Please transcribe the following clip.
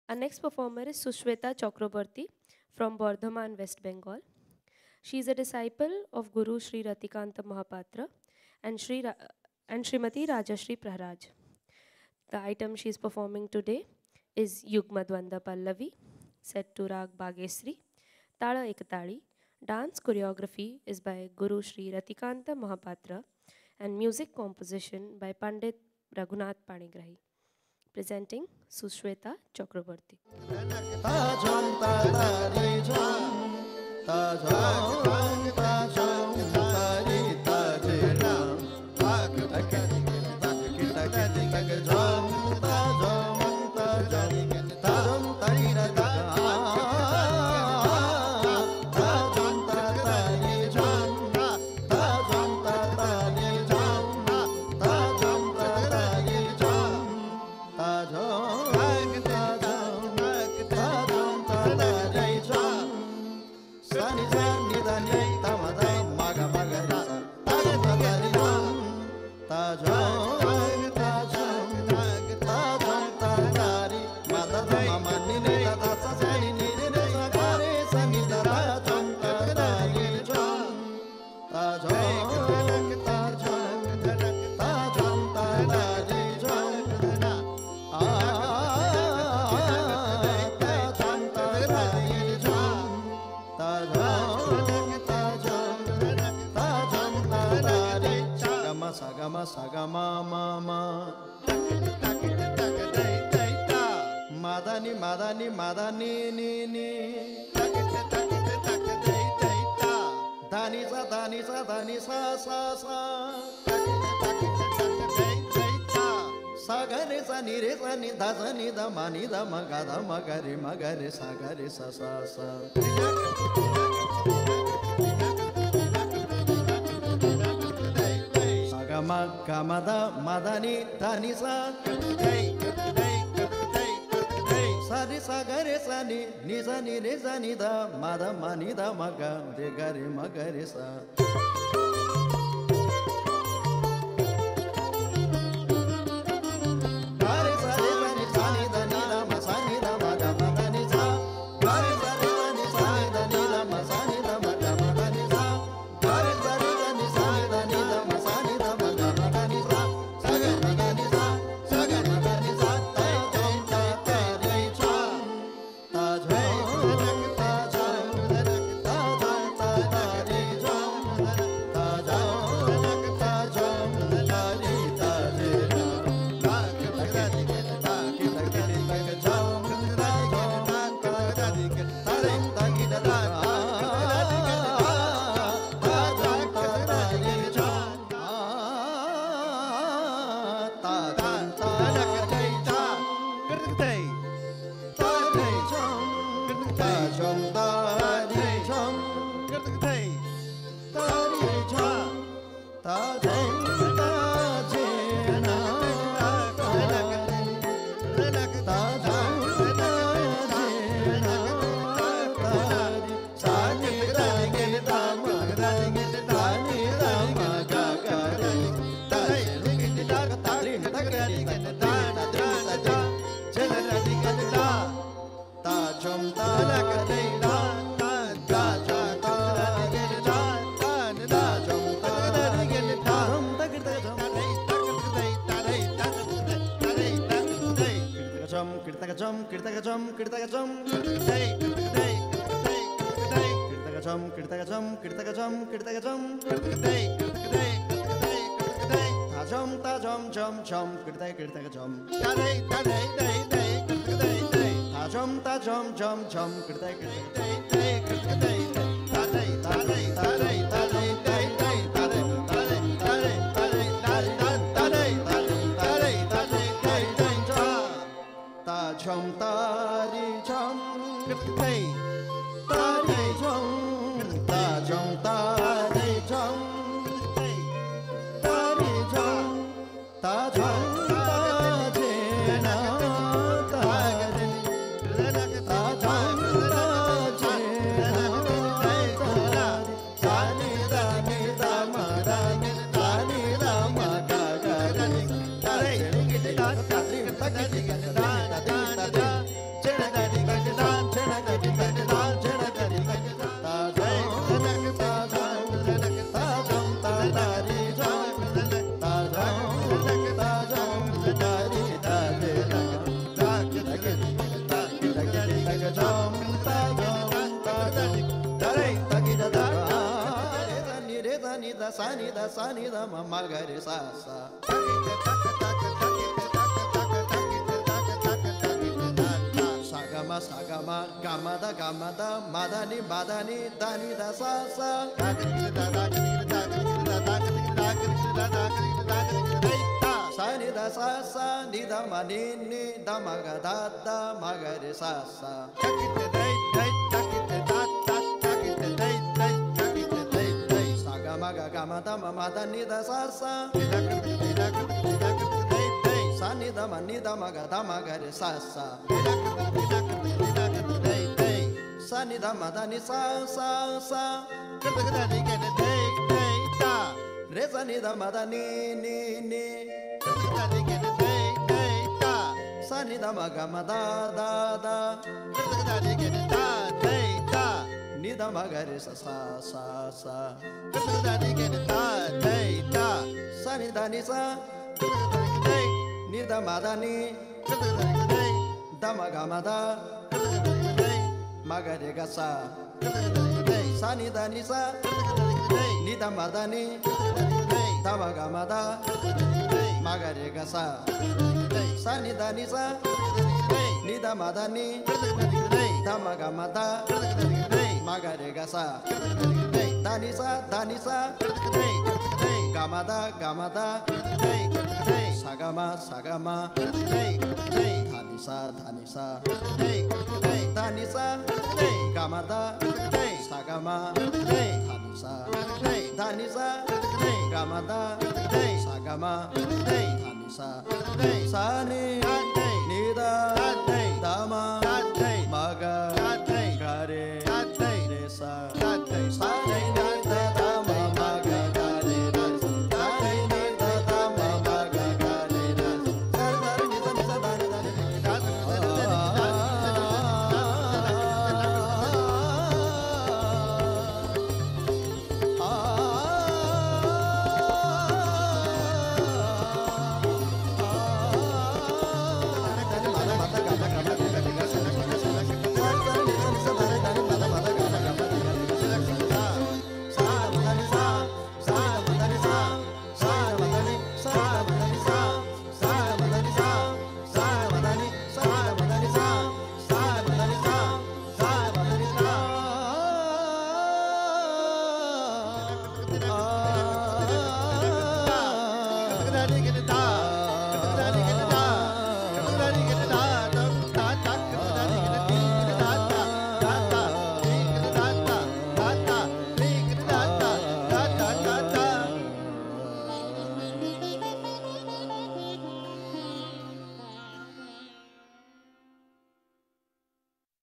Our next performer is Sushweta Chakraborty from Bardhaman, West Bengal. She is a disciple of Guru Sri Ratikanta Mahapatra and and Srimati Rajashri Praharaj. The item she is performing today is Yugma Dwanda Pallavi, set to Rag Bagesri, Tala Ekatali. Dance choreography is by Guru Sri Ratikanta Mahapatra and music composition by Pandit Raghunath Panigrahi. Presenting Sushweta Chakraborty. Sagama mama madani madani madani ni ni dani sa sa sa sagare sa ni re sa ni da sa ni da ma ni da ma ga da ma ga re sagare sa sa sa Gamada madani tanisa sari sagare sani nisa ni resa ni da mada mani da maga de gare magare sa gare sari sani sani da ni da ma sani da maga madani sa gare sari sani sani da ni da ma sani da maga madani sa gare sari sani sani da ni da ma sani da sa ni da ma ma ga re sa sa sa ga ma ga ma da ma da ni da ni da sa sa sa ni da ma ni da ma ga da ma ga re sa sa ga ma da ma da ni da sa sa sa ni da ma ga re sa sa sa ni da ma da ni sa sa sa re sa ni da ma da ni sa ni da ma ga ma da ni da ma ga re sa sa sa sa ni da ni sa ni da ma da ni da ma ga ma da ma ga re ga sa sa ni da ni sa ni da ma da ni da ma ga ma da ma ga re ga sa sa ni da ni sa ni da ma da ni da ma ga ma da ma ga re ga sa da ni sa ga ma da sa ga ma da ni sa da ni sa ga ma da sa ga ma da ni sa ga ma da sa ga ma da ni sa sa ni da